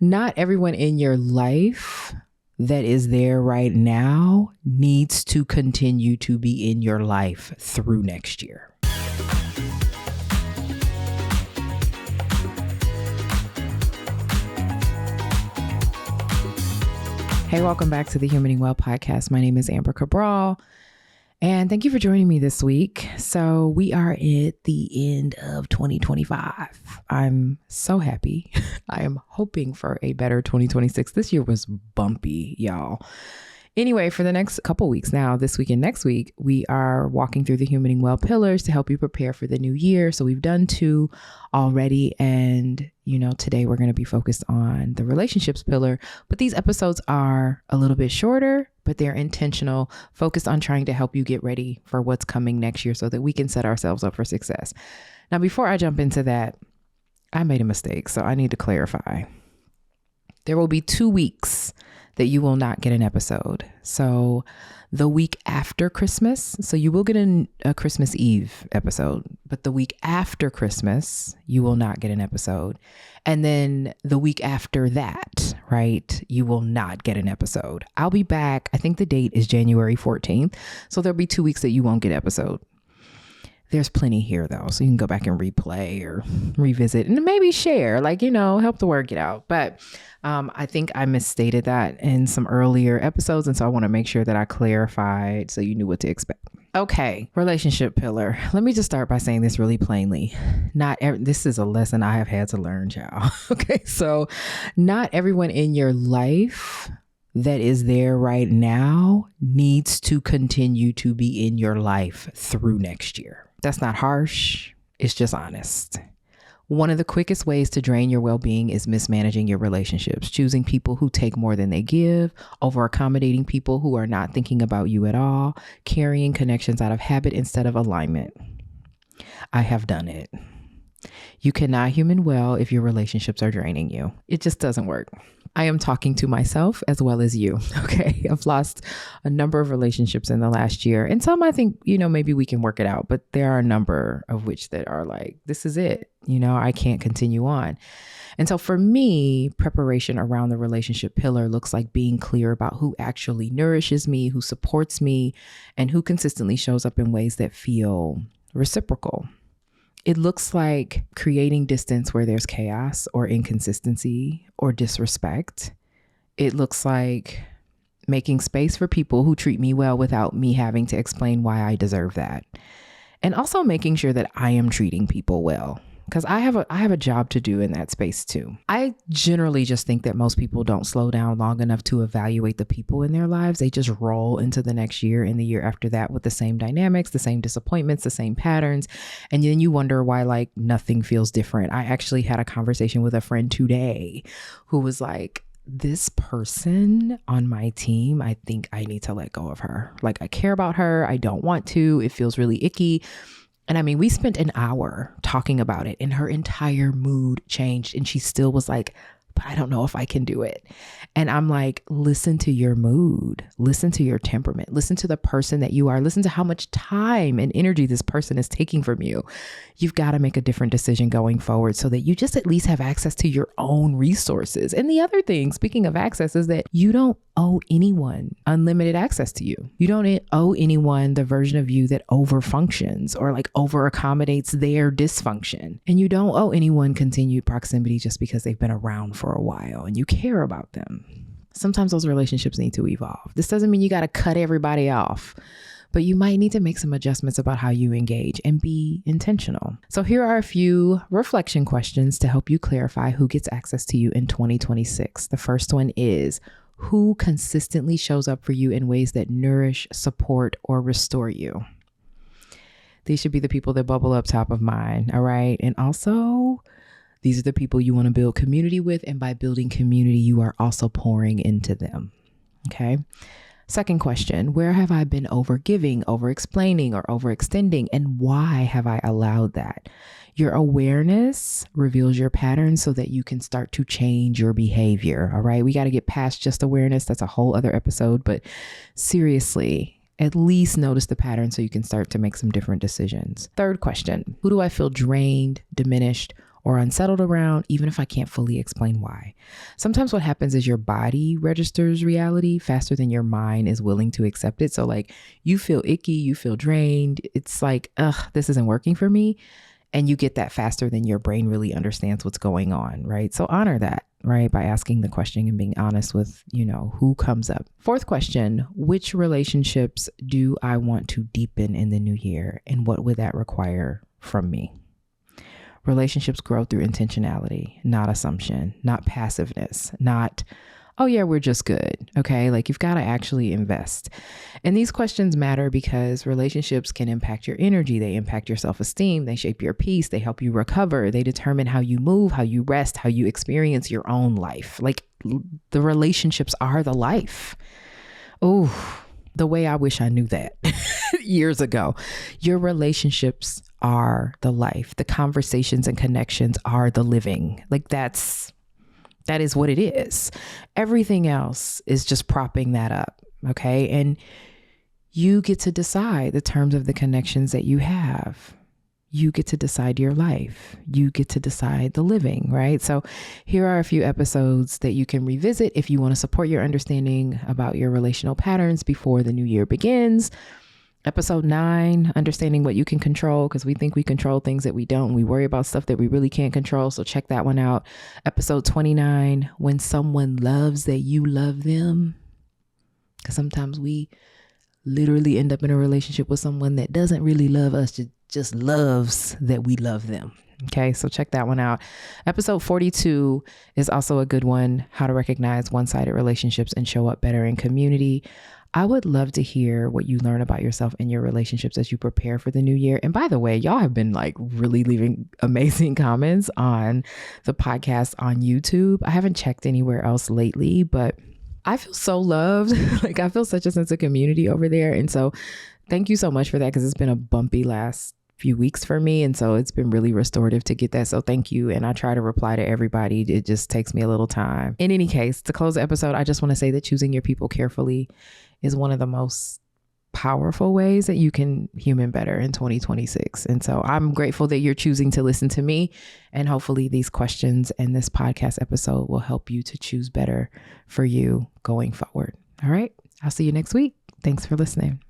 Not everyone in your life that is there right now needs to continue to be in your life through next year. Hey, welcome back to the Humaning Well podcast. My name is Amber Cabral, and thank you for joining me this week. So we are at the end of 2025. I'm so happy. I am hoping for a better 2026. This year was bumpy, y'all. Anyway, for the next couple weeks now, this week and next week, we are walking through the Humaning Well pillars to help you prepare for the new year. So we've done 2 already. And, today we're going to be focused on the relationships pillar. But these episodes are a little bit shorter, but they're intentional, focused on trying to help you get ready for what's coming next year so that we can set ourselves up for success. Now, before I jump into that, I made a mistake, so I need to clarify. There will be 2 weeks that you will not get an episode. So the week after Christmas, so you will get a Christmas Eve episode, but the week after Christmas, you will not get an episode. And then the week after that, right, you will not get an episode. I'll be back. I think the date is January 14th. So there'll be 2 weeks that you won't get an episode. There's plenty here though. So you can go back and replay or revisit and maybe share, help the word get out. But I think I misstated that in some earlier episodes. And so I want to make sure that I clarified so you knew what to expect. Okay. Relationship pillar. Let me just start by saying this really plainly. This is a lesson I have had to learn, child. Okay. So not everyone in your life that is there right now needs to continue to be in your life through next year. That's not harsh. It's just honest. One of the quickest ways to drain your well-being is mismanaging your relationships, choosing people who take more than they give, over accommodating people who are not thinking about you at all, carrying connections out of habit instead of alignment. I have done it. You cannot human well if your relationships are draining you. It just doesn't work. I am talking to myself as well as you. Okay. I've lost a number of relationships in the last year. And some I think, maybe we can work it out, but there are a number of which that are like, this is it. I can't continue on. And so for me, preparation around the relationship pillar looks like being clear about who actually nourishes me, who supports me, and who consistently shows up in ways that feel reciprocal. It looks like creating distance where there's chaos or inconsistency or disrespect. It looks like making space for people who treat me well without me having to explain why I deserve that. And also making sure that I am treating people well, because I have a job to do in that space too. I generally just think that most people don't slow down long enough to evaluate the people in their lives. They just roll into the next year and the year after that with the same dynamics, the same disappointments, the same patterns. And then you wonder why nothing feels different. I actually had a conversation with a friend today who was like, this person on my team, I think I need to let go of her. I care about her. I don't want to. It feels really icky. And we spent an hour talking about it and her entire mood changed. And she still was like, but I don't know if I can do it. And I'm like, listen to your mood, listen to your temperament, listen to the person that you are, listen to how much time and energy this person is taking from you. You've got to make a different decision going forward so that you just at least have access to your own resources. And the other thing, speaking of access, is that you don't owe anyone unlimited access to you. You don't owe anyone the version of you that overfunctions or over accommodates their dysfunction. And you don't owe anyone continued proximity just because they've been around for a while and you care about them. Sometimes those relationships need to evolve. This doesn't mean you got to cut everybody off, but you might need to make some adjustments about how you engage and be intentional. So here are a few reflection questions to help you clarify who gets access to you in 2026. The first one is, who consistently shows up for you in ways that nourish, support, or restore you? These should be the people that bubble up top of mind. All right. And also, these are the people you want to build community with. And by building community, you are also pouring into them. Okay. Second question, where have I been overgiving, over-explaining, or overextending? And why have I allowed that? Your awareness reveals your patterns so that you can start to change your behavior. All right. We got to get past just awareness. That's a whole other episode. But seriously, at least notice the pattern so you can start to make some different decisions. Third question, who do I feel drained, diminished, or unsettled around, even if I can't fully explain why. Sometimes what happens is your body registers reality faster than your mind is willing to accept it. So like you feel icky, you feel drained. It's like, this isn't working for me. And you get that faster than your brain really understands what's going on, right? So honor that, right? By asking the question and being honest with, who comes up. Fourth question, which relationships do I want to deepen in the new year? And what would that require from me? Relationships grow through intentionality, not assumption, not passiveness, not, oh yeah, we're just good. Okay. Like you've got to actually invest. And these questions matter because relationships can impact your energy. They impact your self-esteem. They shape your peace. They help you recover. They determine how you move, how you rest, how you experience your own life. Like the relationships are the life. Oh, the way I wish I knew that years ago. Your relationships are the life. The conversations and connections are the living. Like that is what it is. Everything else is just propping that up. Okay. And you get to decide the terms of the connections that you have. You get to decide your life. You get to decide the living, right? So here are a few episodes that you can revisit if you want to support your understanding about your relational patterns before the new year begins. Episode 9, understanding what you can control, because we think we control things that we don't. We worry about stuff that we really can't control. So check that one out. Episode 29, when someone loves that you love them. Because sometimes we literally end up in a relationship with someone that doesn't really love us, just loves that we love them. Okay, so check that one out. Episode 42 is also a good one, how to recognize one-sided relationships and show up better in community. I would love to hear what you learn about yourself and your relationships as you prepare for the new year. And by the way, y'all have been like really leaving amazing comments on the podcast on YouTube. I haven't checked anywhere else lately, but I feel so loved. Like I feel such a sense of community over there. And so thank you so much for that, because it's been a bumpy last few weeks for me. And so it's been really restorative to get that. So thank you. And I try to reply to everybody. It just takes me a little time. In any case, to close the episode, I just want to say that choosing your people carefully is one of the most powerful ways that you can human better in 2026. And so I'm grateful that you're choosing to listen to me. And hopefully these questions and this podcast episode will help you to choose better for you going forward. All right. I'll see you next week. Thanks for listening.